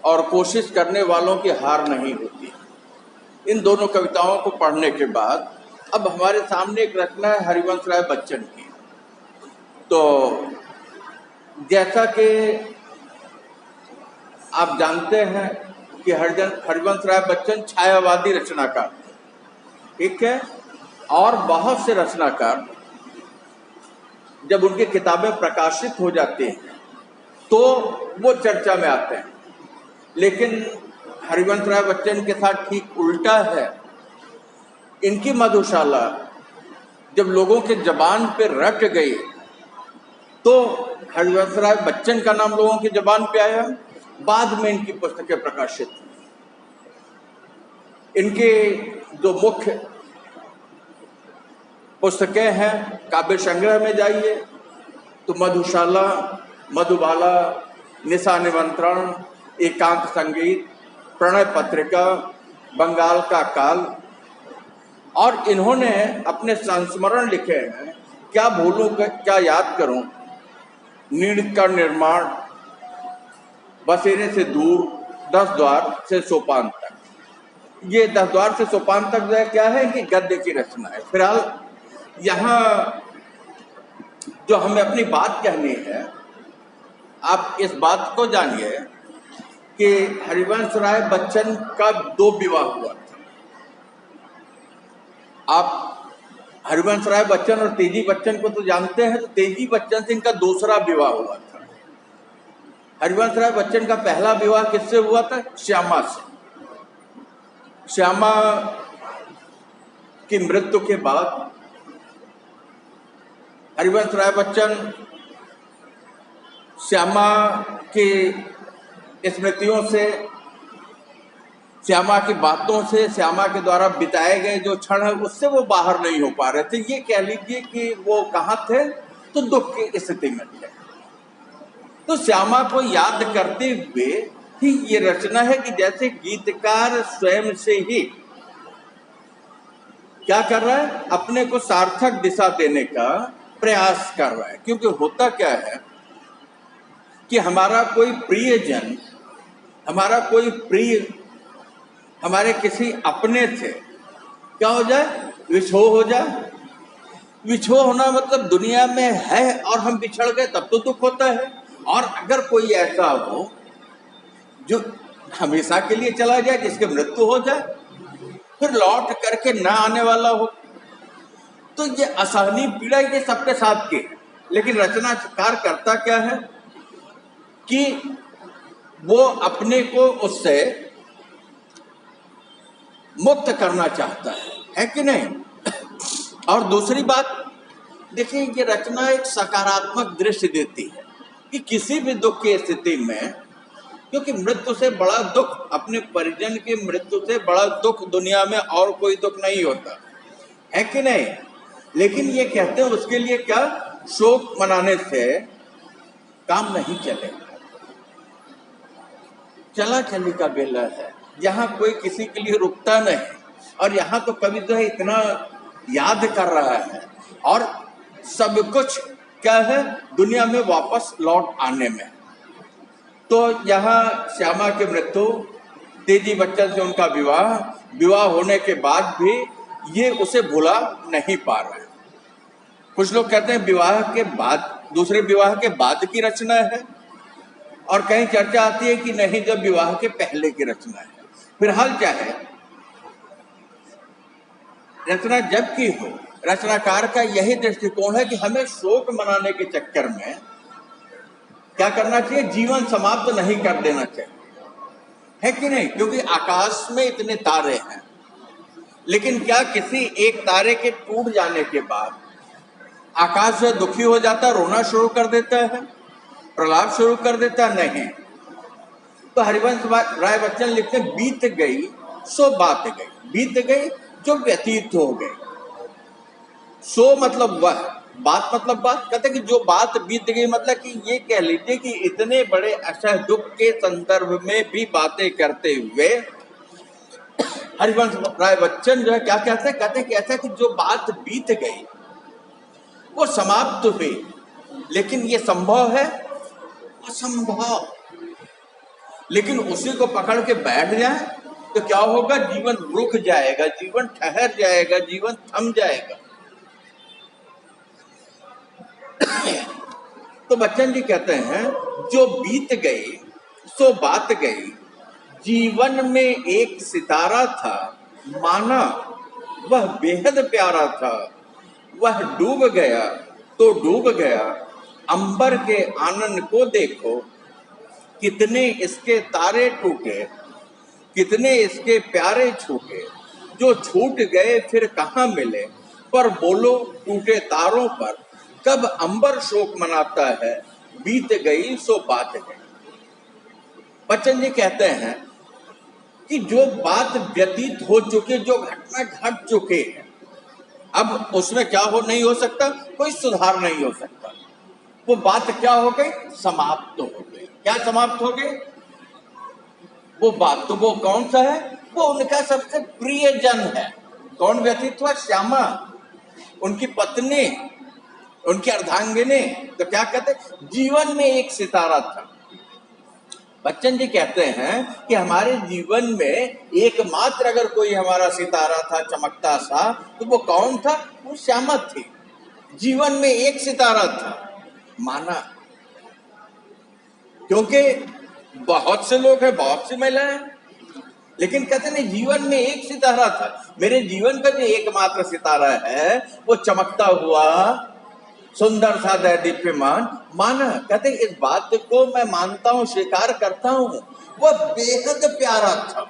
और कोशिश करने वालों की हार नहीं होती। इन दोनों कविताओं को पढ़ने के बाद अब हमारे सामने एक रचना है हरिवंश राय बच्चन की। तो जैसा कि आप जानते हैं कि हरिवंश राय बच्चन छायावादी रचनाकार थे, ठीक है, और बहुत से रचनाकार जब उनकी किताबें प्रकाशित हो जाती हैं तो वो चर्चा में आते हैं, लेकिन हरिवंश राय बच्चन के साथ ठीक उल्टा है। इनकी मधुशाला जब लोगों के जबान पे रट गई तो हरिवंश राय बच्चन का नाम लोगों की जबान पे आया, बाद में इनकी पुस्तकें प्रकाशित हुई। इनके जो मुख्य पुस्तकें हैं, काव्य संग्रह में जाइए तो मधुशाला, मधुबाला, निशा निमंत्रण, एकांत संगीत, प्रणय पत्रिका, बंगाल का काल, और इन्होंने अपने संस्मरण लिखे हैं, क्या भूलूं क्या याद करूं, नीड़ का निर्माण, बसेरे से दूर, 10 द्वार से सोपान तक। ये 10 द्वार से सोपान तक जो है क्या है कि गद्य की रचना है। फिलहाल यहाँ जो हमें अपनी बात कहनी है, आप इस बात को जानिए कि हरिवंश राय बच्चन का 2 विवाह हुआ था। आप हरिवंश राय बच्चन और तेजी बच्चन को तो जानते हैं, तो तेजी बच्चन से इनका दूसरा विवाह हुआ था। हरिवंश राय बच्चन का पहला विवाह किससे हुआ था? श्यामा से। श्यामा की मृत्यु के बाद हरिवंश राय बच्चन श्यामा की स्मृतियों से, श्यामा की बातों से, श्यामा के द्वारा बिताए गए जो क्षण है उससे वो बाहर नहीं हो पा रहे थे। ये कह लीजिए कि वो कहाँ थे, तो दुख की स्थिति में थे। तो श्यामा को याद करते हुए ही ये रचना है कि जैसे गीतकार स्वयं से ही क्या कर रहा है, अपने को सार्थक दिशा देने का प्रयास कर रहा है। क्योंकि होता क्या है कि हमारा कोई प्रियजन, हमारा कोई प्रिय हमारे किसी अपने से क्या हो जाए, विछोह हो जाए। विछोह होना मतलब दुनिया में है और हम बिछड़ गए तब तो दुख होता है, और अगर कोई ऐसा हो जो हमेशा के लिए चला जाए, जिसकी मृत्यु हो जाए, फिर लौट करके ना आने वाला हो, तो ये असहनीय पीड़ा ये सबके साथ की। लेकिन रचनाकार करता क्या है कि वो अपने को उससे मुक्त करना चाहता है कि नहीं। और दूसरी बात देखिए, ये रचना एक सकारात्मक दृश्य देती है कि किसी भी दुख की स्थिति में, क्योंकि मृत्यु से बड़ा दुख, अपने परिजन की मृत्यु से बड़ा दुख दुनिया में और कोई दुख नहीं होता है कि नहीं। लेकिन ये कहते हैं उसके लिए क्या, शोक मनाने से काम नहीं चलेगा। चला चली का बेला है, यहाँ कोई किसी के लिए रुकता नहीं। और यहाँ तो कवि जो है इतना याद कर रहा है, और सब कुछ क्या है दुनिया में वापस लौट आने में। तो यहाँ श्यामा की मृत्यु, तेजी बच्चन से उनका विवाह होने के बाद भी ये उसे भुला नहीं पा रहा है। कुछ लोग कहते हैं विवाह के बाद, दूसरे विवाह के बाद की रचना है, और कहीं चर्चा आती है कि नहीं, जब विवाह के पहले की रचना है। फिलहाल क्या है, रचना जब की हो, रचनाकार का यही दृष्टिकोण है कि हमें शोक मनाने के चक्कर में क्या करना चाहिए, जीवन समाप्त नहीं कर देना चाहिए, है कि नहीं। क्योंकि आकाश में इतने तारे हैं, लेकिन क्या किसी एक तारे के टूट जाने के बाद आकाश जो दुखी हो जाता है, रोना शुरू कर देता है, प्रलाप शुरू कर देता है? नहीं। तो हरिवंश राय बच्चन लिखते बीत गई सो बात गई, बीत गई जो व्यतीत हो गई। सो मतलब वह, बात मतलब बात, कहते कि जो बात बीत गई, मतलब कि ये कह लीजिए कि इतने बड़े असह दुख के संदर्भ में भी बातें करते हुए हरिवंश राय बच्चन जो है क्या कहते हैं, कहते कि ऐसा कि जो बात बीत गई वो समाप्त हुई, लेकिन ये संभव है? असंभव। लेकिन उसी को पकड़ के बैठ जाए तो क्या होगा? जीवन रुक जाएगा, जीवन ठहर जाएगा, जीवन थम जाएगा। तो बच्चन जी कहते हैं जो बीत गई सो बात गई, जीवन में एक सितारा था माना वह बेहद प्यारा था, वह डूब गया तो डूब गया, अंबर के आनंद को देखो, कितने इसके तारे टूटे, कितने इसके प्यारे छूटे, जो छूट गए फिर कहाँ मिले, पर बोलो टूटे तारों पर कब अंबर शोक मनाता है, बीत गई सो बात गई। बच्चन जी कहते हैं कि जो बात व्यतीत हो चुके, जो घटना घट चुके हैं, अब उसमें क्या हो नहीं हो सकता, कोई सुधार नहीं हो सकता। वो बात क्या हो गई? समाप्त हो गई। क्या समाप्त हो गई? वो बात तो वो कौन सा है? वो उनका सबसे प्रिय जन है। कौन व्यतीत हुआ? श्यामा, उनकी पत्नी, उनकी अर्धांगिनी। तो क्या कहते? जीवन में एक सितारा था। बच्चन जी कहते हैं कि हमारे जीवन में एकमात्र अगर कोई हमारा सितारा था चमकता सा, तो वो कौन था? वो श्यामा थी। जीवन में एक सितारा था माना, क्योंकि बहुत से लोग हैं, बहुत सी महिलाएं, लेकिन कहते नहीं, जीवन में एक सितारा था। मेरे जीवन का जो एकमात्र सितारा है वो चमकता हुआ सुंदर सा दैदीप्यमान माना। कहते इस बात को मैं मानता हूं, स्वीकार करता हूं, वह बेहद प्यारा था।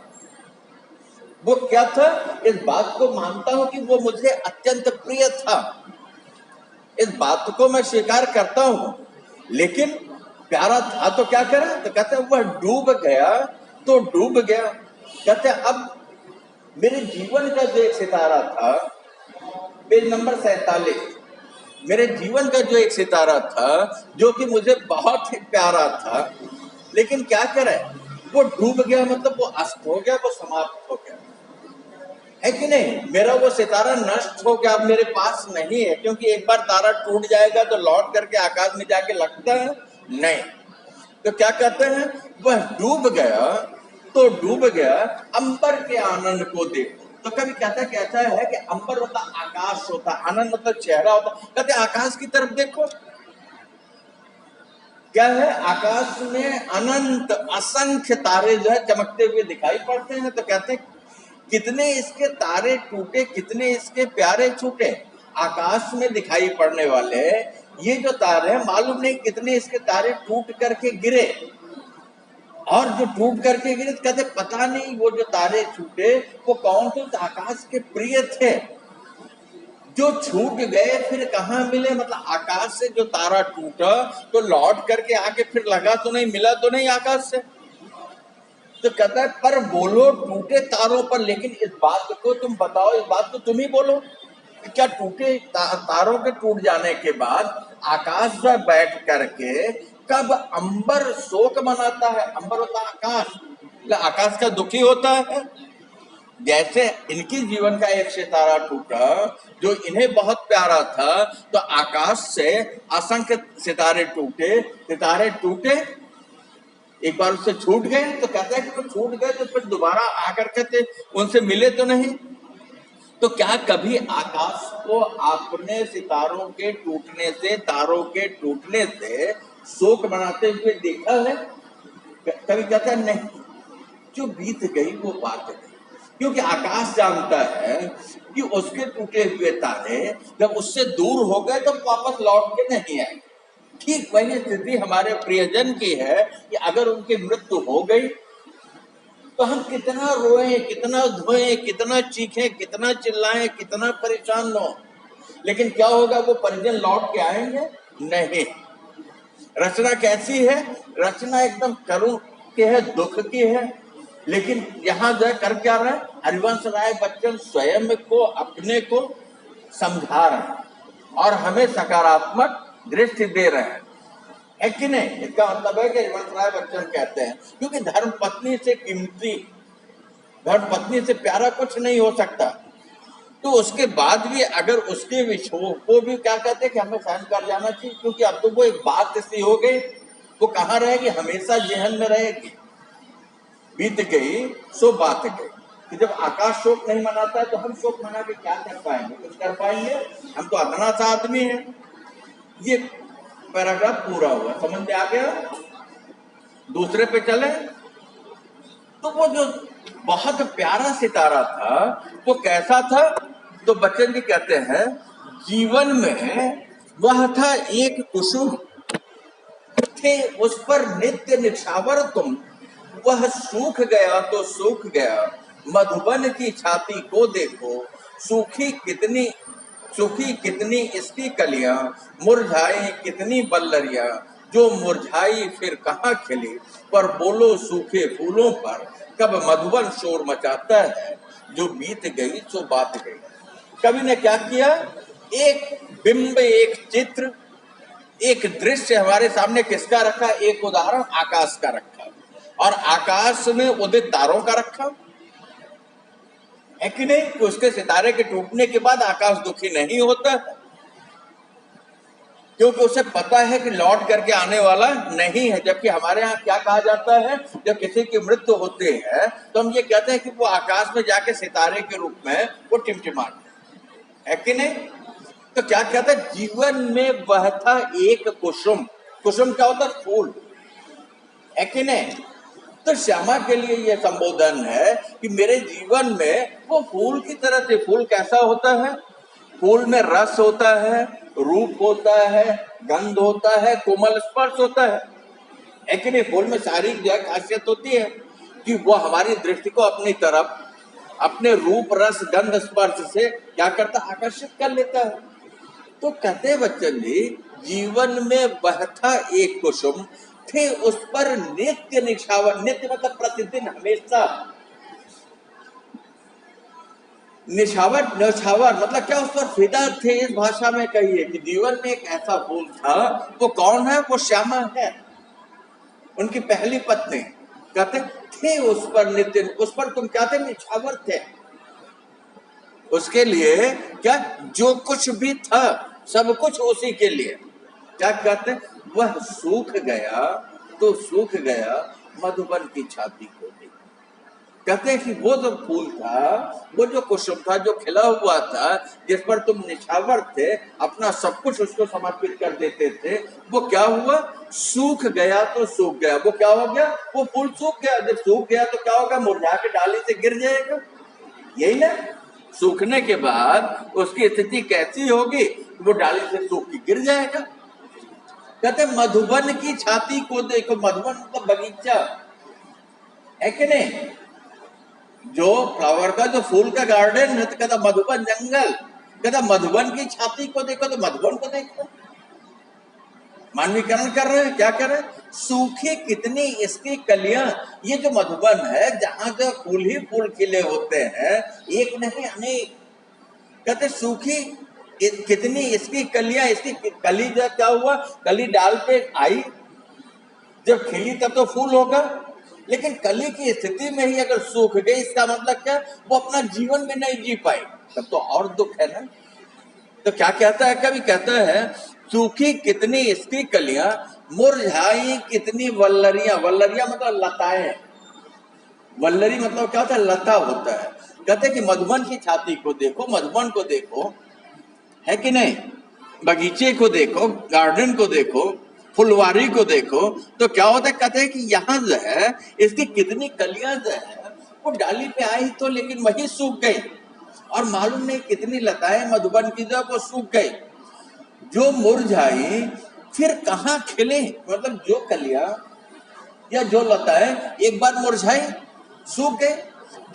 वो क्या था? इस बात को मानता हूं कि वो मुझे अत्यंत प्रिय था। इस बात को मैं स्वीकार करता हूं, लेकिन प्यारा था तो क्या करा? तो कहते वह डूब गया तो डूब गया। कहते अब मेरे जीवन का जो एक सितारा था, पेज नंबर 47, मेरे जीवन का जो एक सितारा था जो कि मुझे बहुत ही प्यारा था, लेकिन क्या करे? वो डूब गया, मतलब वो अस्त हो गया, वो समाप्त हो गया, है कि नहीं? मेरा वो सितारा नष्ट हो गया, अब मेरे पास नहीं है, क्योंकि एक बार तारा टूट जाएगा तो लौट करके आकाश में जाके लगता है नहीं। तो क्या कहते हैं? वह डूब गया तो डूब गया, अंबर के आनंद को देखो। तो कभी कहता कैसा है कि अंबर होता आकाश होता, आनंद मतलब चेहरा होता। कहते आकाश की तरफ देखो, क्या है? आकाश में अनंत असंख्य तारे जो है चमकते हुए दिखाई पड़ते हैं। तो कहते कितने इसके तारे टूटे, कितने इसके प्यारे छूटे। आकाश में दिखाई पड़ने वाले ये जो तारे हैं, मालूम नहीं कितने इसके तारे टूट करके गिरे, और जो टूट करके गिरे कहते पता नहीं वो जो तारे छूटे वो कौन थे? तो आकाश के प्रिय थे, जो छूट गए फिर कहाँ मिले। मतलब आकाश से जो तारा टूटा तो लौट करके आके फिर लगा तो नहीं, मिला तो नहीं आकाश से। तो कहता है पर बोलो टूटे तारों पर, लेकिन इस बात को तुम बताओ, इस बात को तुम ही बोलो, क्या टूटे तारों के टूट जाने के बाद आकाश पर बैठ करके कब अंबर शोक मनाता है? अंबर होता आकाश, आकाश का दुखी होता है। जैसे इनकी जीवन का एक सितारा टूटा जो इन्हें बहुत प्यारा था, तो आकाश से असंख्य सितारे टूटे, एक बार उससे छूट गए। तो कहता है कि वो छूट गए तो फिर दोबारा आकर के उनसे मिले तो नहीं। तो क्या कभी आकाश को आपने सितारों के टूटने से, तारों के टूटने से शोक मनाते हुए देखा है? कभी कहता है नहीं, जो बीत गई वो बात गई। क्योंकि आकाश जानता है कि उसके टूटे हुए तारे जब उससे दूर हो गए तो वापस लौट के नहीं आए। ठीक वही स्थिति हमारे प्रियजन की है कि अगर उनकी मृत्यु हो गई तो हम कितना रोएं, कितना धोएं, कितना चीखें, कितना चिल्लाएं, कितना परेशान हो, लेकिन क्या होगा? वो परिजन लौट के आएंगे नहीं। रचना कैसी है? रचना एकदम करुण की है, दुख की है, लेकिन यहाँ जो कर क्या रहा है? हरिवंश राय बच्चन स्वयं को, अपने को समझा रहे हैं और हमें सकारात्मक दृष्टि दे रहे हैं, है कि नहीं? इसका मतलब है कि हरिवंश राय बच्चन कहते हैं क्योंकि धर्म पत्नी से कीमती, धर्म पत्नी से प्यारा कुछ नहीं हो सकता। तो उसके बाद भी अगर उसके विषयों को भी क्या कहते हैं कि हमें सहन कर जाना चाहिए, क्योंकि अब तो वो एक बात ऐसी हो गई, वो कहाँ रहेगी? हमेशा जहन में रहेगी। बीत गई सो बात गई। कि जब आकाश शोक नहीं मनाता है तो हम शोक मना के क्या कर पाएंगे? कुछ कर पाएंगे? हम तो अदना सा आदमी है। ये पैराग्राफ पूरा हुआ, समझ में आ गया? दूसरे पे चले तो वो जो बहुत प्यारा सितारा था वो कैसा था? तो बच्चन जी कहते हैं जीवन में वह था एक कुसुम, थे उस पर नित्य निछावर तुम, वह सूख गया तो सूख गया। मधुबन की छाती को देखो, सूखी कितनी इसकी कलियां, मुरझाई कितनी बल्लरियां, जो मुरझाई फिर कहाँ खिली। पर बोलो सूखे फूलों पर कब मधुबन शोर मचाता है, जो बीत गई सो बात गई। कवि ने क्या किया? एक बिंब, एक चित्र, एक दृश्य हमारे सामने किसका रखा? एक उदाहरण आकाश का रखा, और आकाश में उदित तारों का रखा है कि नहीं? कि उसके सितारे के टूटने के बाद आकाश दुखी नहीं होता है, क्योंकि उसे पता है कि लौट करके आने वाला नहीं है। जबकि हमारे यहाँ क्या कहा जाता है, जब किसी की मृत्यु होती है तो हम ये कहते हैं कि वो आकाश में जाके सितारे के रूप में वो टिमटिमाते है कि नहीं? तो क्या कहता है? जीवन में वह था एक कुसुम। कुसुम क्या होता है? फूल, है कि नहीं? तो श्यामा के लिए यह संबोधन है कि मेरे जीवन में वो फूल की तरह से। फूल कैसा होता है? फूल में रस होता है, रूप होता है, गंध होता है, कोमल स्पर्श होता है कि नहीं? फूल में सारी जो खासियत होती है कि वो हमारी दृष्टि को अपनी तरफ अपने रूप, रस, गंध, स्पर्श से क्या करता? आकर्षित कर लेता है। तो कहते बच्चन जी जीवन में बहता एक कुसुम, थे उस पर नित्य निछावर। नित्य मतलब प्रतिदिन, हमेशा। निछावर, निछावर मतलब क्या? उस पर फिदा थे। इस भाषा में कहिए कि जीवन में एक ऐसा फूल था। वो कौन है? वो श्यामा है, उनकी पहली पत्नी। कहते थे उस पर नित्य, उस पर तुम क्या थे? निछावर थे। उसके लिए क्या? जो कुछ भी था सब कुछ उसी के लिए। क्या कहते? वह सूख गया तो सूख गया, मधुबन की छाती को देखो। कहते हैं कि वो जो फूल था, वो जो कुसुम था, जो खिला हुआ था, जिस पर तुम निछावर थे, अपना सब कुछ उसको समर्पित कर देते थे, वो क्या हुआ? सूख गया तो सूख गया। वो क्या हो गया? वो फूल सूख गया। जब सूख गया तो क्या होगा? मुरझा के डाली से गिर जाएगा, यही ना? सूखने के बाद उसकी स्थिति कैसी होगी? वो डाली से सूख के गिर जाएगा। कहते मधुबन की छाती को देखो। मधुबन मतलब बगीचा, है कि नहीं? जो फ्लावर का, जो फूल का गार्डन है, तो कहता मधुबन जंगल। कहता मधुबन की छाती को देखो, तो मधुबन को देखो। मानवीकरण कर रहे हैं। क्या कर रहे हैं? सूखी कितनी इसकी कलियां। ये जो मधुबन है, जहां जो फूल ही फूल खिले होते हैं, एक नहीं अनेक। कहते सूखी कितनी इसकी कलियां। इसकी कली जब क्या हुआ? कली डाल पे आई, जब खिली तब तो फूल होगा, लेकिन कली की स्थिति में ही अगर सूख गई, इसका मतलब क्या? वो अपना जीवन भी नहीं जी पाई, तब तो और दुख है ना। तो क्या कहता है कवि? कहता है सूखी कितनी इसकी कलियां, मुरझाई कितनी वल्लरियां। वल्लरियां मतलब लताएं। वल्लरी मतलब क्या होता है? लता होता है। कहते कि मधुबन की छाती को देखो, मधुबन को देखो, है कि नहीं? बगीचे को देखो, गार्डन को देखो, फुलवारी को देखो, तो क्या होता है? कहते हैं कि यहाँ जो है इसकी कितनी कलियां जो है वो डाली पे आई तो, लेकिन वही सूख गई। और मालूम नहीं कितनी लताएं मधुबन की जो वो सूख गई। जो मुरझाई फिर कहाँ खिले। मतलब जो कलियां या जो लताएं एक बार मुरझाई, सूख गई,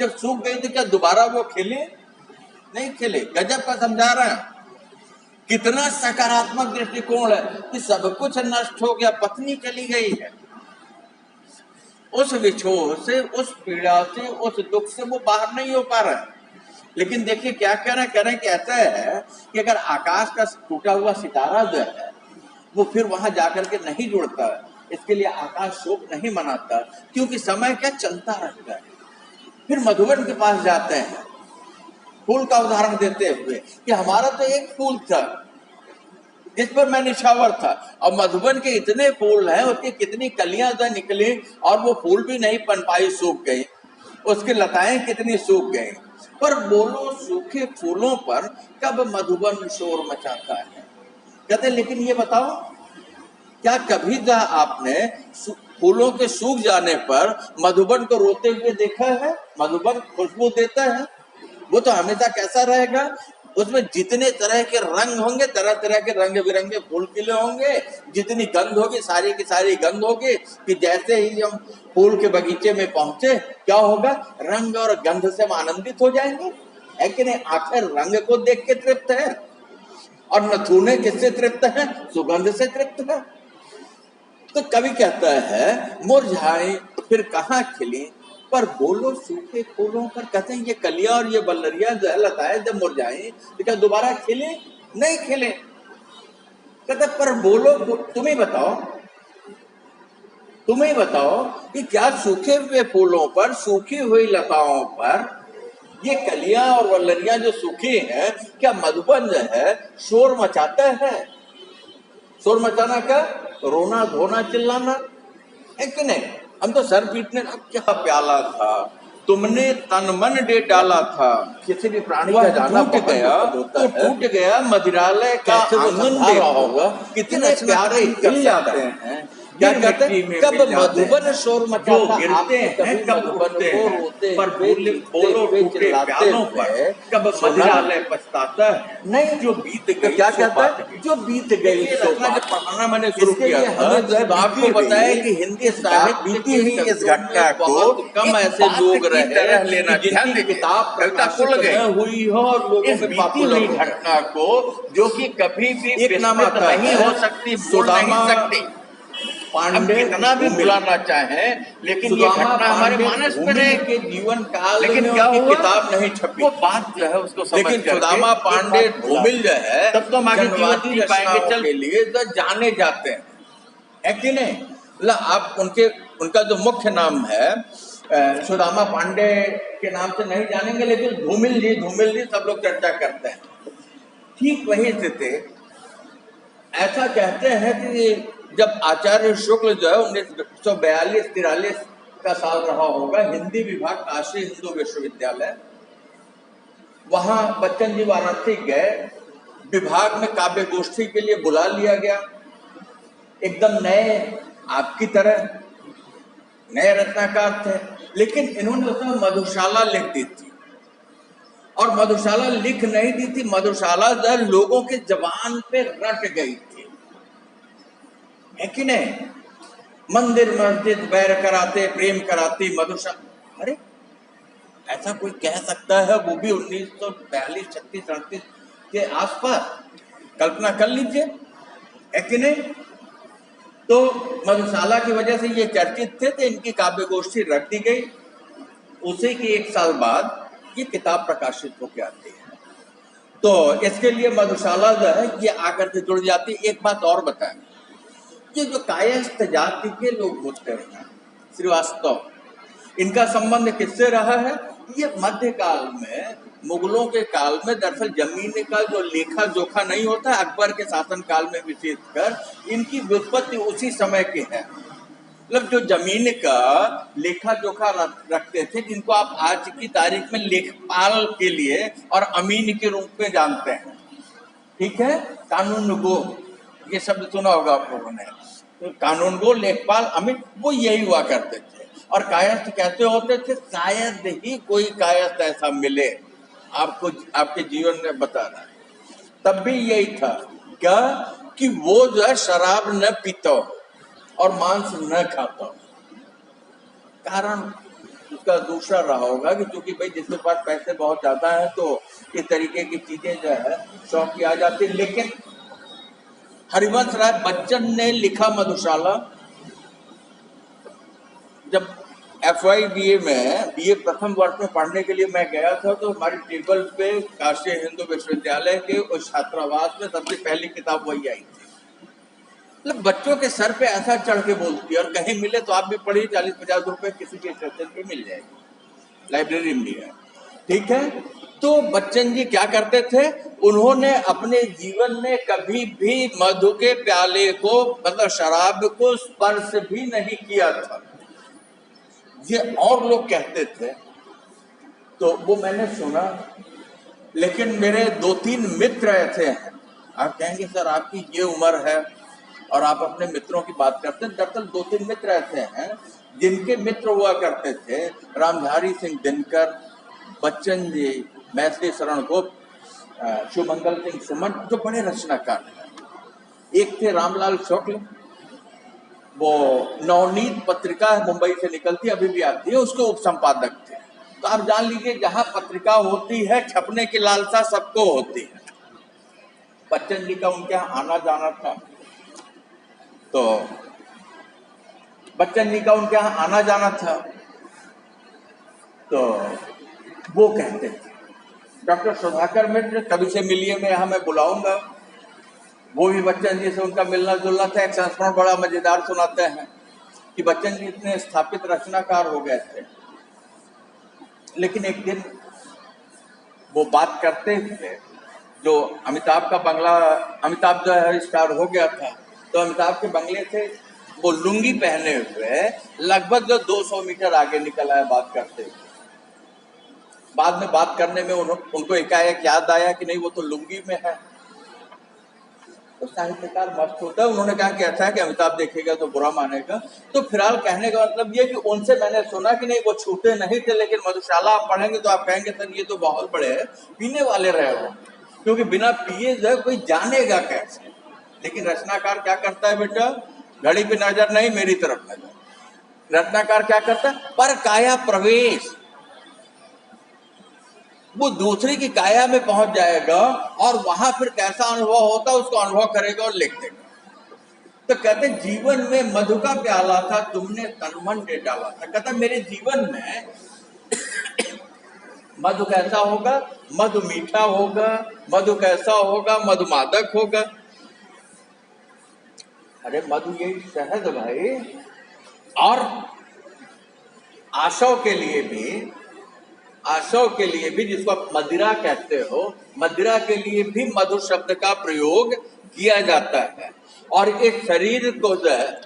जब सूख गई तो क्या दोबारा वो खिले? नहीं खिले। गजब का समझा रहा है। कितना सकारात्मक दृष्टिकोण है कि सब कुछ नष्ट हो गया, पत्नी चली गई है, उस विछोह से, उस पीड़ा से, उस दुख से वो बाहर नहीं हो पा रहा है। लेकिन देखिए क्या कह रहे हैं कि ऐसा है कि अगर आकाश का टूटा हुआ सितारा जो है वो फिर वहां जाकर के नहीं जुड़ता है, इसके लिए आकाश शोक नहीं मनाता, क्योंकि समय क्या चलता रहता है। फिर मधुबन के पास जाते हैं, फूल का उदाहरण देते हुए कि हमारा तो एक फूल था, जिस पर मैं निछावर था। और मधुबन के इतने फूल हैं, उसकी कितनी कलियां जो निकली और वो फूल भी नहीं पन पाई, सूख गई, उसकी लताएं कितनी सूख गई। पर बोलो सूखे फूलों पर कब मधुबन शोर मचाता है। कहते लेकिन ये बताओ, क्या कभी आपने फूलों के सूख जाने पर मधुबन को रोते हुए देखा है? मधुबन खुशबू देता है, वो तो हमेशा कैसा रहेगा, उसमें जितने तरह के रंग होंगे, तरह तरह के रंग बिरंगे फूल खिले होंगे, जितनी गंध होगी सारी की सारी गंध होगी कि जैसे ही हम फूल के बगीचे में पहुंचे क्या होगा, रंग और गंध से हम आनंदित हो जाएंगे, है कि नहीं। आखिर रंग को देख के तृप्त है और नथुने किससे तृप्त है, सुगंध से तृप्त है। तो कवि कहता है मुरझाए फिर कहाँ खिली, पर बोलो सूखे फूलों पर। कहते हैं ये कलियां और ये बल्लरियां जो है, लताएं जब मुरझाएं तो क्या दोबारा खिले? नहीं खिले। कहते पर बोलो, तुम्हें बताओ कि क्या सूखे हुए फूलों पर, सूखी हुई लताओं पर ये कलियां और वल्लरियां जो सूखी हैं, क्या मधुबन जो है शोर मचाता है? शोर मचाना क्या, रोना धोना चिल्लाना, है कि नहीं। हम तो सर पीटने, क्या प्याला था तुमने तन मन दे डाला था। किसी भी प्राणी का जाना टूट गया तो टूट गया, मदिरालय का आंगन दे होगा, कितने प्यारे हिल जाते हैं। क्या कहते हैं, कब मधुबन शोर मचाता, गिरते हैं कब उठते हैं, पर बोलो टूटे प्यालों पर कब मदिरालय पछताता है। नहीं, जो बीत गई, क्या कहता है, जो बीत गई सो बात। पढ़ाना मैंने शुरू किया था तो आपको बताया कि हिंदी साहित्य बीती हुई इस घटना को कम ऐसे लोग रहे लेना, जिनकी किताब प्रकाशित न हुई हो और लोगों में पॉपुलर घटना को, जो कि कभी भी विस्मृत नहीं हो सकती, भूल नहीं सकती। पांडे कितना भी भुलाना चाहे, लेकिन ये घटना हमारे मानस में रहे के जीवन काल, लेकिन क्या हुआ, किताब नहीं छपी, वो बात जो है उसको समझ। लेकिन सुदामा पांडे धूमिल जो है, तब तो हम आगे जीवन जी पाएंगे चल के लिए तो जाने जाते हैं, है कि नहीं। मतलब आप उनका जो मुख्य नाम है सुदामा पांडे के नाम से नहीं जानेंगे, लेकिन धूमिल जी सब लोग चर्चा करते हैं। ठीक वही स्थिति, ऐसा कहते हैं कि जब आचार्य शुक्ल जो है 1942-43 का साल रहा होगा, हिंदी विभाग काशी हिंदू विश्वविद्यालय, वहां बच्चन जी वाराणसी गए, विभाग में काव्य गोष्ठी के लिए बुला लिया गया। एकदम नए, आपकी तरह नए रचनाकार थे, लेकिन इन्होंने उसमें मधुशाला लिख दी थी। और मधुशाला लिख नहीं दी थी, मधुशाला जो लोगों के जबान पे रट गई थी, है कि नहीं। मंदिर मस्जिद बैर कराते, प्रेम कराती मधुशाला। अरे ऐसा कोई कह सकता है, वो भी 1942, 36, 38 के आसपास, कल्पना कर लीजिए, है कि नहीं। तो मधुशाला की वजह से ये चर्चित थे, तो इनकी काव्य गोष्ठी रख दी गई। उसी के एक साल बाद ये किताब प्रकाशित होकर आती है। तो इसके लिए मधुशाला जो है ये आकर के जुड़ जाती है। एक बात और बताएं, ये जो कायस्थ जाति के लोग होते हैं श्रीवास्तव, इनका संबंध किससे रहा है? ये मध्यकाल में, मुगलों के काल में दरअसल जमीन का जो लेखा जोखा नहीं होता, अकबर के शासन काल में विशेषकर इनकी व्युत्पत्ति उसी समय की है। मतलब जो जमीन का लेखा जोखा रखते थे, जिनको आप आज की तारीख में लेखपाल के लिए और अमीन के रूप में जानते हैं, ठीक है, कानून गो, ये शब्द सुना होगा आप लोगों ने। तो कानून गो, लेखपाल, अमीन, वो यही हुआ करते थे। और कायस्थ कैसे होते थे? शायद ही कोई कायस्थ ऐसा मिले, आपको आपके जीवन में बता रहा है। तब भी यही था क्या कि वो जो है शराब न पीता और मांस न खाता। कारण उसका दूसरा रहा होगा कि क्योंकि भाई जिसके पास पैसे बहुत ज्यादा है तो इस तरीके की चीजें जो है शौक की आ जाती। लेकिन हरिवंश राय बच्चन ने लिखा मधुशाला, जब FY BA में BA प्रथम वर्ष में पढ़ने के लिए मैं गया था, तो हमारी टेबल पे काशी हिंदू विश्वविद्यालय के उस छात्रावास में सबसे पहली किताब वही आई थी। मतलब बच्चों के सर पे ऐसा चढ़ के बोलती है, और कहीं मिले तो आप भी पढ़िए, 40-50 रुपए किसी के स्टेशन पे मिल जाएगी, लाइब्रेरी में है, ठीक है। तो बच्चन जी क्या करते थे, उन्होंने अपने जीवन में कभी भी मधु के प्याले को, मतलब शराब को स्पर्श भी नहीं किया था। ये और लोग कहते थे, तो वो मैंने सुना। लेकिन मेरे 2-3 मित्र ऐसे हैं, आप कहेंगे सर आपकी ये उम्र है और आप अपने मित्रों की बात करते हैं। दरअसल 2-3 मित्र ऐसे हैं जिनके मित्र हुआ करते थे रामधारी सिंह दिनकर, बच्चन जी, मैथिली शरण गुप्त, शिवमंगल सिंह सुमन, जो बड़े रचनाकार हैं। एक थे रामलाल शुक्ल, वो नवनीत पत्रिका मुंबई से निकलती अभी भी आती है, उसके उप संपादक थे। तो आप जान लीजिए जहां पत्रिका होती है छपने की लालसा सबको होती है। बच्चन जी का उनके यहाँ आना जाना था, तो बच्चन जी का उनके यहाँ आना जाना था, तो वो कहते थे डॉक्टर सुधाकर मिश्र कभी से मिलिए, मैं यहाँ मैं बुलाऊंगा। वो भी बच्चन जी से उनका मिलना जुलना था। एक संस्मरण बड़ा मजेदार सुनाते हैं कि बच्चन जी इतने स्थापित रचनाकार हो गए थे, लेकिन एक दिन वो बात करते थे, जो अमिताभ का बंगला, अमिताभ जो है स्टार हो गया था, तो अमिताभ के बंगले से वो लुंगी पहने हुए लगभग जो 200 मीटर आगे निकल आए बात करते हुए। बाद में बात करने में उनको एकाएक याद आया कि नहीं वो तो लुंगी में है। तो साहित्यकार मस्त होता है, उन्होंने कहा कि अच्छा है कि अमिताभ देखेगा तो बुरा मानेगा। तो फिलहाल कहने का मतलब ये कि उनसे मैंने सुना कि नहीं वो छूटे नहीं थे, लेकिन मधुशाला आप पढ़ेंगे तो आप कहेंगे सर ये तो बहुत बड़े पीने वाले रहे हो, क्योंकि बिना पिए जो कोई जानेगा कैसे। लेकिन रचनाकार क्या करता है बेटा, घड़ी पे नजर नहीं मेरी तरफ नजर। रचनाकार क्या करता है, पर काया प्रवेश, वो दूसरे की काया में पहुंच जाएगा और वहां फिर कैसा अनुभव होता है उसको अनुभव करेगा और लिख देगा। तो कहते जीवन में मधु का प्याला था, तुमने तन मन दे डाला था। कहता मेरे जीवन में मधु कैसा होगा, मधु मीठा होगा, मधु कैसा होगा, मधु मादक होगा। अरे मधु यही शहद भाई। और आशव के लिए भी, आशव के लिए भी जिसको आप मदिरा कहते हो, मदिरा के लिए भी मधु शब्द का प्रयोग किया जाता है। और इस शरीर को जो है,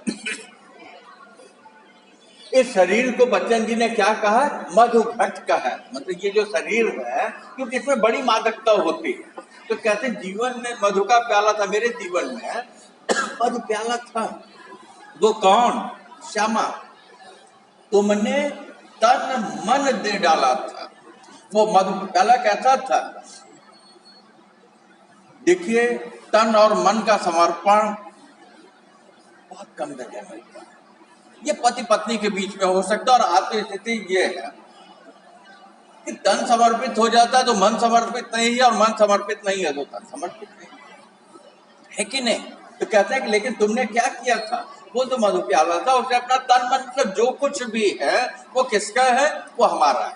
इस शरीर को बच्चन जी ने क्या कहा, मधु घट कहा। मतलब ये जो शरीर है क्योंकि इसमें बड़ी मादकता होती है। तो कहते जीवन में मधु का प्याला था, मेरे जीवन में मधु प्याला था। वो कौन, श्यामा, तुमने तन मन दे डाला था। वो मधु प्याला कैसा था, देखिए तन और मन का समर्पण बहुत कम जगह मिलता है। ये पति पत्नी के बीच में हो सकता है, और आज की स्थिति ये है कि तन समर्पित हो जाता है तो मन समर्पित नहीं है, और मन समर्पित नहीं है तो तन समर्पित नहीं है कि नहीं। तो कहते हैं कि लेकिन तुमने क्या किया था, वो जो मधु प्याला था उसने अपना तन मन, मतलब जो कुछ भी है वो किसका है, वो हमारा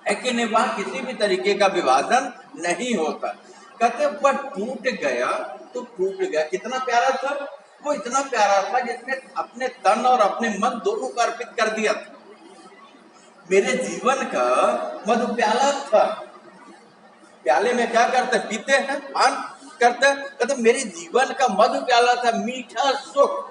है कि नहीं। वहां किसी भी तरीके का विभाजन नहीं होता। कहते पर टूट गया तो टूट गया। कितना प्यारा था वो, इतना प्यारा था जिसने अपने तन और अपने मन दोनों को अर्पित कर दिया था। मेरे जीवन का मधु प्याला था। प्याले में क्या करते, पीते हैं, पान करते हैं। कहते मेरे जीवन का मधु प्याला था, मीठा सुख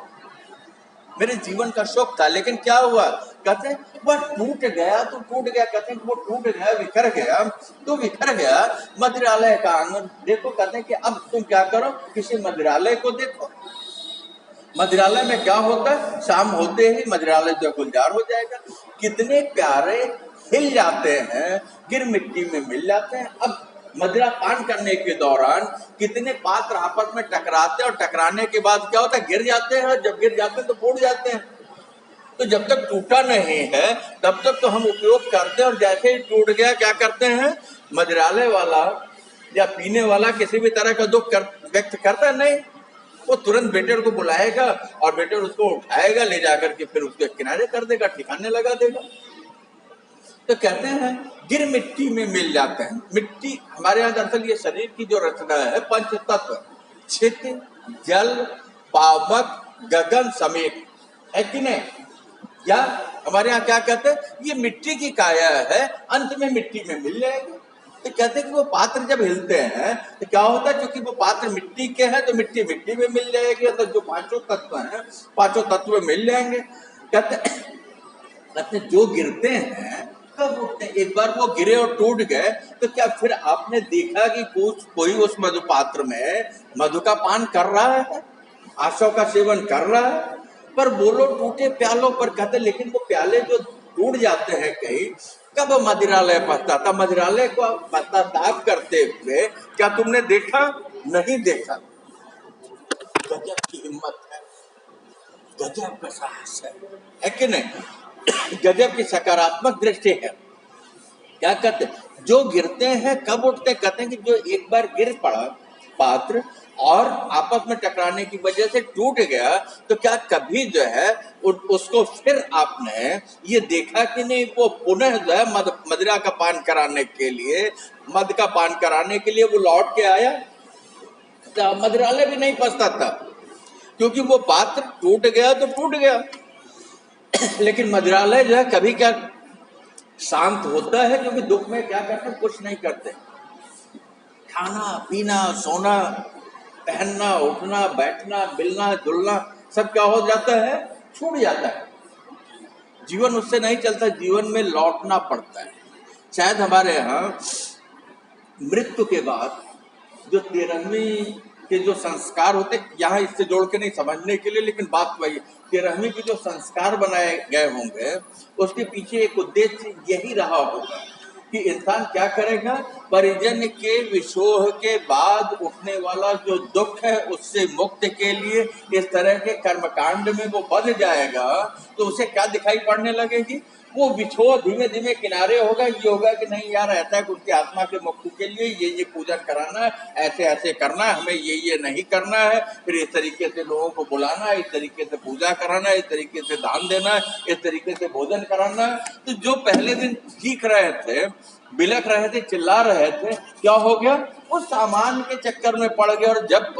मेरे जीवन का सुख था। लेकिन क्या हुआ, कहते वह टूट गया तो टूट गया। कहते वो टूट गया, बिखर गया तो बिखर गया। मदिरालय का आंगन देखो। कहते हैं कि अब तुम क्या करो, किसी मदिरालय को देखो। मदिरालय में क्या होता है, शाम होते ही मदिरालय जो गुलजार हो जाएगा। कितने प्यारे हिल जाते हैं, गिर मिट्टी में मिल जाते हैं। अब मदिरा पान करने के दौरान कितने पात्र आपस में टकराते हैं, और टकराने के बाद क्या होता है, गिर जाते हैं। और जब गिर जाते हैं तो फूट जाते हैं। तो जब तक टूटा नहीं है तब तक तो हम उपयोग करते हैं, और जैसे ही टूट गया क्या करते हैं, मदिरालय वाला या पीने वाला किसी भी तरह का दुख व्यक्त करता नहीं। वो तुरंत बेटर को बुलाएगा और बेटर उसको उठाएगा, ले जाकर के फिर उसके किनारे कर देगा, ठिकाने लगा देगा। तो कहते हैं गिर मिट्टी में मिल जाते हैं। मिट्टी हमारे यहाँ दरअसल ये शरीर की जो रचना है, पंच तत्व, छित, जल, पावक, गगन समेत, है कि नहीं। या हमारे यहाँ क्या कहते हैं, ये मिट्टी की काया है, अंत में मिट्टी में मिल जाएगी। तो कहते हैं कि वो पात्र जब हिलते हैं तो क्या होता है, क्योंकि वो पात्र मिट्टी के हैं तो मिट्टी मिट्टी में मिल जाएगी, तो जो पांचों तत्व हैं पांचों तत्व में मिल जाएंगे। कहते जो गिरते हैं कब उठते हैं? एक बार वो गिरे और टूट गए तो क्या फिर आपने देखा कि कोई उस मधु पात्र में मधु का पान कर रहा है, आशव का सेवन कर रहा है? पर बोलो टूटे प्यालों पर कहते, लेकिन वो प्याले जो टूट जाते हैं कहीं, कब मदिरालय पछताता, मदिरालय को पश्चाताप करते हुए क्या तुमने देखा? नहीं देखा। गजब की हिम्मत है, गजब का साहस है कि नहीं? गजब की सकारात्मक दृष्टि है। क्या कहते जो गिरते हैं कब उठते? कहते हैं कि जो एक बार गिर पड़ा पात्र और आपस में टकराने की वजह से टूट गया, तो क्या कभी जो है उसको फिर आपने ये देखा कि नहीं वो पुनः जो है मदिरा का पान कराने के लिए, मद का पान कराने के लिए वो लौट के आया? तो मदिरालय भी नहीं पछता था, क्योंकि वो पात्र टूट गया तो टूट गया। लेकिन मदिरालय जो है कभी क्या शांत होता है? क्योंकि दुख में क्या करते, कुछ नहीं करते, खाना पीना सोना पहनना उठना बैठना मिलना जुलना सब क्या हो जाता है, छूट जाता है। जीवन उससे नहीं चलता, जीवन में लौटना पड़ता है। शायद हमारे यहाँ मृत्यु के बाद जो 13वीं के जो संस्कार होते, यहाँ इससे जोड़ के नहीं समझने के लिए, लेकिन बात वही, 13वीं के जो संस्कार बनाए गए होंगे उसके पीछे एक उद्देश्य यही रहा होगा कि इंसान क्या करेगा, परिजन के विशोह के बाद उठने वाला जो दुख है उससे मुक्त के लिए इस तरह के कर्मकांड में वो बध जाएगा, तो उसे क्या दिखाई पड़ने लगेगी, वो विछोह धीमे धीमे किनारे होगा। ये होगा कि नहीं यार, ऐसा है कि उसकी आत्मा के मुक्ति के लिए ये पूजन कराना है, ऐसे ऐसे करना है, हमें ये नहीं करना है, फिर इस तरीके से लोगों को बुलाना है, इस तरीके से पूजा कराना है, इस तरीके से दान देना है, इस तरीके से भोजन कराना है। तो जो पहले दिन सीख रहे थे, बिलख रहे थे, चिल्ला रहे थे, क्या हो गया, वो सामान के चक्कर में पड़ गए। और जब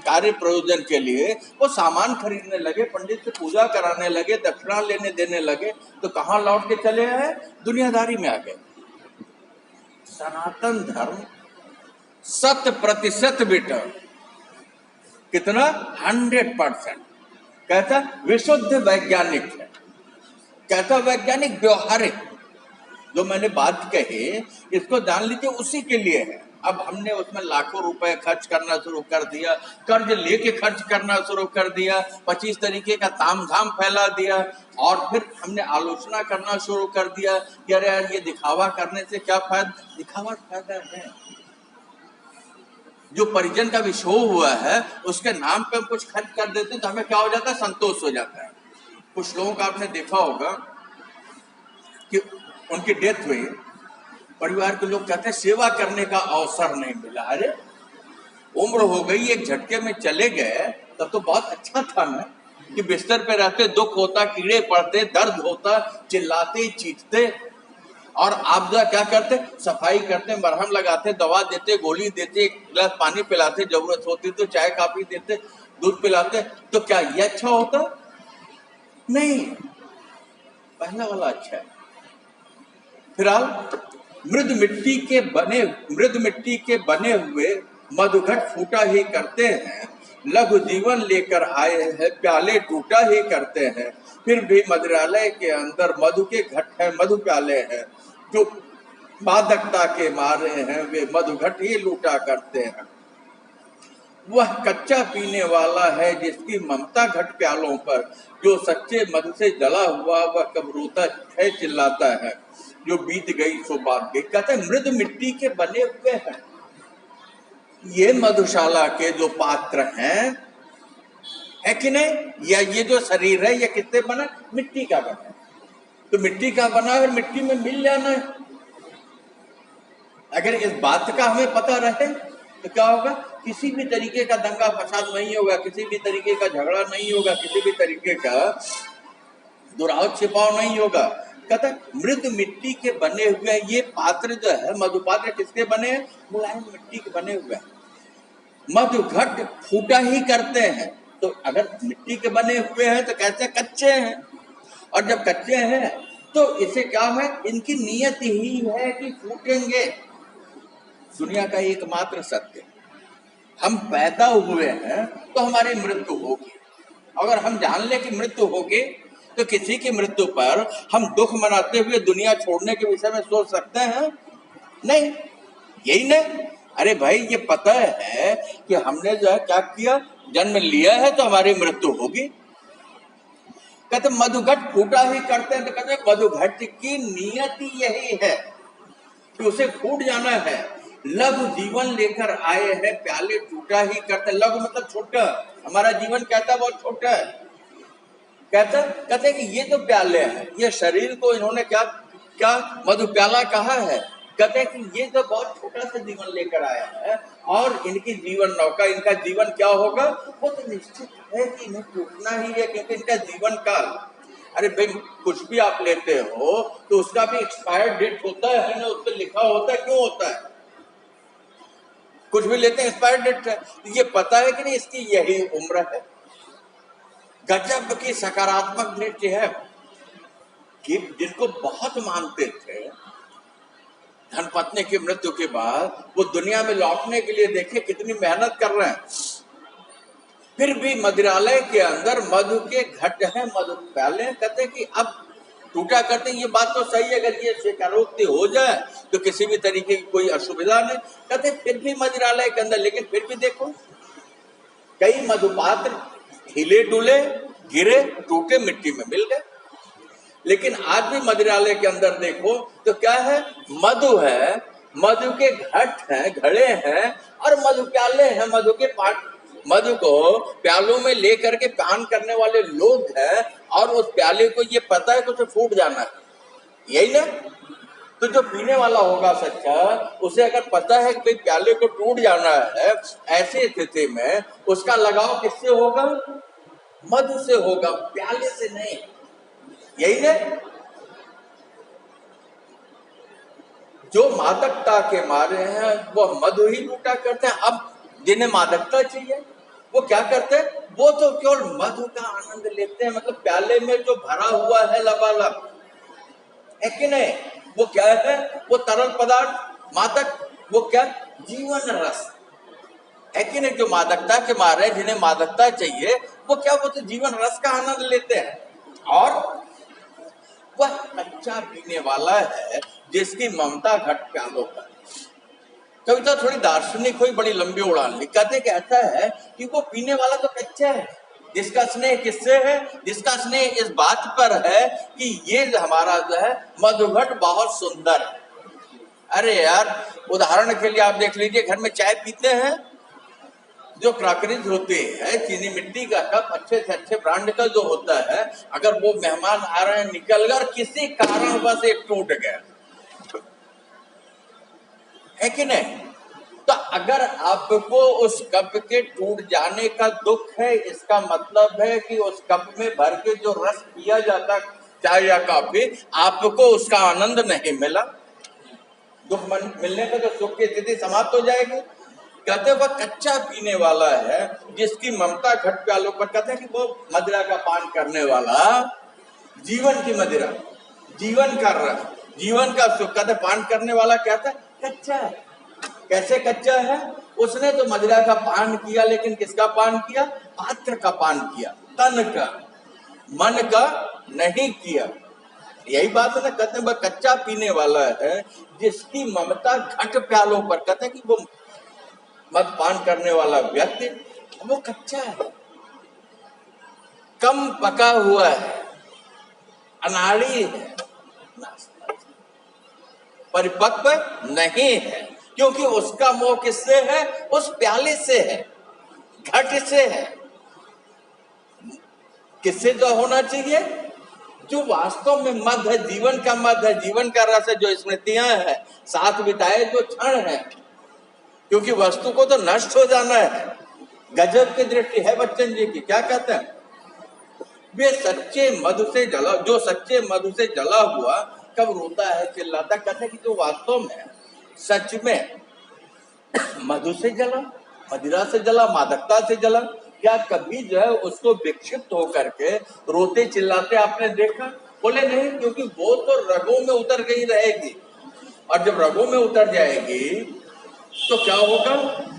कार्य प्रयोजन के लिए वो सामान खरीदने लगे, पंडित से पूजा कराने लगे, दक्षिणा लेने देने लगे, तो कहाँ लौट के चले आए, दुनियादारी में आ गए। सनातन धर्म 100% बेटा, कितना, 100%। कहता विशुद्ध वैज्ञानिक है, कहता वैज्ञानिक व्यवहारिक। जो मैंने बात कही इसको जान लीजिए, उसी के लिए है। अब हमने उसमें लाखों रुपए खर्च करना शुरू कर दिया, कर्ज लेके खर्च करना शुरू कर दिया, 25 तरीके का तामझाम फैला दिया, और फिर हमने आलोचना करना शुरू कर दिया कि अरे यार ये दिखावा करने से क्या फायदा। दिखावा फायदा है, जो परिजन का विशोह हुआ है उसके नाम पे हम कुछ खर्च कर देते हैं तो हमें क्या हो जाता है, संतोष हो जाता है। कुछ लोगों का आपने देखा होगा कि उनकी डेथ हुई, परिवार के लोग कहते हैं सेवा करने का अवसर नहीं मिला। अरे उम्र हो गई, एक झटके में चले गए, तब तो बहुत अच्छा था ना कि बिस्तर पे रहते, दुख होता, कीड़े पड़ते, दर्द होता, चिल्लाते चीखते, और आप जो क्या करते, सफाई करते, मरहम लगाते, दवा देते, गोली देते, एक गिलास पानी पिलाते, जरूरत होती तो चाय काफी देते, दूध पिलाते, तो क्या ये अच्छा होता? नहीं, पहला वाला अच्छा है। फिलहाल मृद मिट्टी के बने हुए मधुघट फूटा ही करते हैं, लघु जीवन लेकर आए हैं, प्याले टूटा ही करते हैं, फिर भी मदिरालय के अंदर मधु के घट है, मधु प्याले हैं, जो मादकता के मारे हैं वे मधुघट ही लूटा करते हैं। वह कच्चा पीने वाला है जिसकी ममता घट प्यालों पर, जो सच्चे मधु से जला हुआ वह कब रोता है चिल्लाता है, जो बीत गई सो बात गई। कहते हैं मृद मिट्टी के बने हुए हैं ये मधुशाला के जो पात्र हैं, है कि नहीं, या ये जो शरीर है ये किससे बना, मिट्टी का बना, तो मिट्टी का बना और मिट्टी में मिल जाना है। अगर इस बात का हमें पता रहे तो क्या होगा, किसी भी तरीके का दंगा फसाद नहीं होगा, किसी भी तरीके का झगड़ा नहीं होगा, किसी भी तरीके का दुराव छिपाव नहीं होगा। कहता मृद मिट्टी के बने हुए ये पात्र जो है, मधुपात्र किसके बने हैं, मुलायम मिट्टी के बने हुए हैं, मधुघट फूटा ही करते हैं। तो अगर मिट्टी के बने हुए हैं तो कैसे, कच्चे हैं, और जब कच्चे हैं तो इसे क्या है, इनकी नियत ही है कि फूटेंगे, दुनिया का एकमात्र सत्य। हम पैदा हुए हैं तो हमारी मृत्यु होगी। अगर हम जान लें कि मृत्यु होगी तो किसी की मृत्यु पर हम दुख मनाते हुए दुनिया छोड़ने के विषय में सोच सकते हैं? नहीं, यही नहीं। अरे भाई, ये पता है कि हमने जो है क्या किया, जन्म लिया है तो हमारी मृत्यु होगी। कहते मधुघट फूटा ही करते हैं, तो कहते मधुघट की नियति यही है कि उसे फूट जाना है। लघु जीवन लेकर आए हैं, प्याले टूटा ही करते। लघु मतलब छोटा, हमारा जीवन कहता बहुत छोटा है। कहते कि ये तो प्याले हैं, ये शरीर को इन्होंने क्या क्या मधु प्याला कहा है। कहते हैं कि ये तो बहुत छोटा सा जीवन लेकर आया है और इनकी जीवन नौका, इनका जीवन क्या होगा वो तो निश्चित है कि इन्हें टूटना ही है, क्योंकि इनका जीवन काल। अरे भाई, कुछ भी आप लेते हो तो उसका भी एक्सपायर्ड डेट होता है ना, उस पर लिखा होता है। क्यों होता है? कुछ भी लेते हैं एक्सपायर्ड डेट है। ये पता है कि नहीं इसकी यही उम्र है। गजब की सकारात्मक दृष्टि है कि जिनको बहुत मानते थे, धनपत्नी की मृत्यु के बाद वो दुनिया में लौटने के लिए देखे कितनी मेहनत कर रहे हैं, फिर भी मदिरालय के अंदर मधु के घट है, मधु प्याले। कहते कि अब टूटा करते, ये बात तो सही है, अगर ये स्वीकारोक्ति हो जाए तो किसी भी तरीके की कोई असुविधा नहीं। कहते फिर भी मदिरालय के अंदर, लेकिन फिर भी देखो कई मधुपात्र हिले डुले, गिरे, टूटे, मिट्टी में मिल गए। लेकिन आज भी मदिरालय के अंदर देखो तो क्या है, मधु है, मधु के घट हैं, घड़े हैं और मधु प्याले हैं। मधु को प्यालों में लेकर के पान करने वाले लोग हैं और उस प्याले को ये पता है कि उसे फूट जाना है, यही ना। तो जो पीने वाला होगा सच्चा, उसे अगर पता है कि प्याले को टूट जाना है, ऐसी स्थिति में उसका लगाव किससे होगा? मधु से होगा, प्याले से नहीं, यही ना। जो मादकता के मारे हैं वो मधु ही लूटा करते हैं। अब जिन्हें मादकता चाहिए वो क्या करते हैं? वो तो केवल मधु का आनंद लेते हैं, मतलब प्याले में जो भरा हुआ है लबालब, है कि नहीं, वो क्या है? वो तरल पदार्थ मादक, वो क्या? जीवन रस, है कि नहीं। जो मादकता के मारे, जिन्हें मादकता चाहिए, वो क्या, वो तो जीवन रस का आनंद लेते हैं। और वह कच्चा पीने वाला है जिसकी ममता घट प्यालों पर। कविता थोड़ी दार्शनिक हुई, बड़ी लंबी उड़ान ली। कहते कि ऐसा है कि वो पीने वाला तो कच्चा है, जिसका स्नेह किससे है? जिसका स्नेह इस बात पर है कि ये हमारा जो है मधुघट बहुत सुंदर है। अरे यार, उदाहरण के लिए आप देख लीजिए, घर में चाय पीते हैं, जो क्रॉकरीज होती है, चीनी मिट्टी का कप, अच्छे से अच्छे ब्रांड का जो होता है, अगर वो मेहमान आ रहे हैं, निकल गए और किसी कारणवश एक टूट गया, है कि नहीं, तो अगर आपको उस कप के टूट जाने का दुख है, इसका मतलब है कि उस कप में भर के जो रस पिया जाता चाय या कॉफी, आपको उसका आनंद नहीं मिला। दुख मिलने पर तो सुख की स्थिति समाप्त हो जाएगी। कहते वह कच्चा पीने वाला है जिसकी ममता घट प्यालों पर। कहते हैं कि वो मदिरा का पान करने वाला, जीवन की मदिरा, जीवन का रस, जीवन का सुख, कहते पान करने वाला कहता है कच्चा है। कैसे कच्चा है? उसने तो मदिरा का पान किया, लेकिन किसका पान किया? पात्र का पान किया, तन का, मन का नहीं किया। यही बात है ना। कहते हैं वह कच्चा पीने वाला है जिसकी ममता घट प्यालों पर। कहते हैं कि वो मद पान करने वाला व्यक्ति वो कच्चा है, कम पका हुआ है, अनाड़ी है, परिपक्व नहीं है, क्योंकि उसका मोह किससे है? उस प्याले से है, घट से है। किससे जो होना चाहिए? जो वास्तव में मद है, जीवन का मद है, जीवन का रस है, जो स्मृतियां हैं, साथ बिताए जो क्षण है, क्योंकि वस्तु को तो नष्ट हो जाना है। गजब की दृष्टि है बच्चन जी की। क्या कहते हैं? वे सच्चे मधु से जला, जो सच्चे मधु से जला हुआ कब रोता है, चिल्लाता। कहते हैं कि जो वास्तव में सच में मधु से जला, मदिरा से जला, मादकता से जला, क्या कभी जो है उसको विक्षिप्त होकर के रोते चिल्लाते आपने देखा? बोले नहीं, क्योंकि वो तो रगों में उतर गई रहेगी, और जब रगों में उतर जाएगी तो क्या होगा?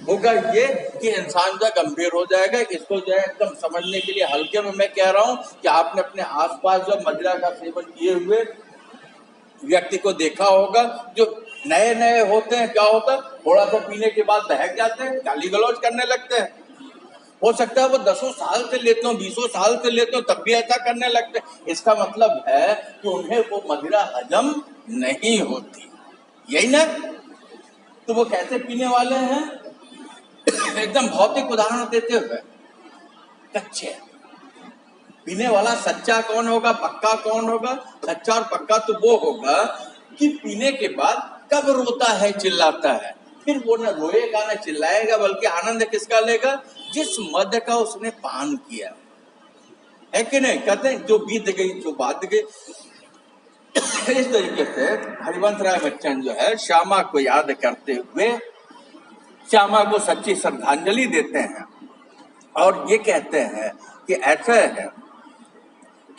होगा ये कि इंसान जो गंभीर हो जाएगा। इसको जो है एकदम समझने के लिए हल्के में मैं कह रहा हूं कि आपने अपने आसपास जो मदिरा का सेवन किए हुए व्यक्ति को देखा होगा, जो नए नए होते हैं, क्या होता है, थोड़ा सा पीने के बाद बहक जाते हैं, गाली गलौज करने लगते हैं। हो सकता है वो 10 साल से लेते हो, 20 साल से लेते हो, तब भी ऐसा करने लगते हैं। इसका मतलब है कि उन्हें वो मदिरा हजम नहीं होती, यही ना? तो वो कैसे पीने वाले हैं? एकदम भौतिक उदाहरण देते हुए, कच्चे। पीने वाला सच्चा कौन होगा, पक्का कौन होगा? सच्चा और पक्का तो वो होगा कि पीने के बाद कब रोता है, चिल्लाता है, फिर वो न रोएगा न चिल्लाएगा, बल्कि आनंद किसका लेगा? जिस मद का उसने पान किया है कि नहीं? कहते हैं जो बीत गई जो बात गई। इस तरीके से हरिवंश राय बच्चन जो है श्यामा को याद करते हुए श्यामा को सच्ची श्रद्धांजलि देते हैं और ये कहते हैं कि ऐसा है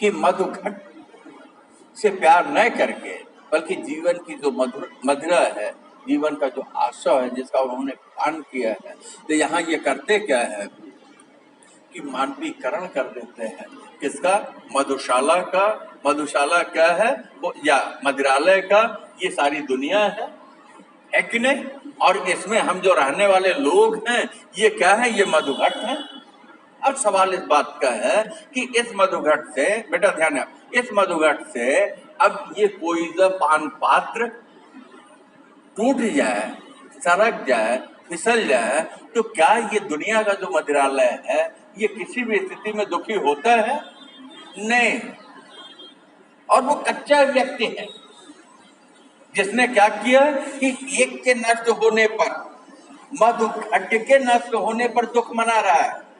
कि मधुघट से प्यार न करके, बल्कि जीवन की जो मधुरा है, जीवन का जो आशा है, जिसका उन्होंने पान किया है, तो यहाँ ये करते क्या है कि मानवीकरण कर देते हैं। किसका? मधुशाला का। मधुशाला क्या है वो, या मदिरालय का, ये सारी दुनिया है कि नहीं? और इसमें हम जो रहने वाले लोग हैं, ये क्या है? ये मधुघट है। अब सवाल इस बात का है कि इस मधुघट से, बेटा ध्यान है, इस मधुघट से अब ये कोई पान पात्र टूट जाए, सरक जाए, फिसल जाए, तो क्या ये दुनिया का जो मदिरालय है ये किसी भी स्थिति में दुखी होता है? नहीं। और वो कच्चा व्यक्ति है जिसने क्या किया कि एक के नष्ट होने पर, मधुघट के नष्ट होने पर दुख मना रहा है।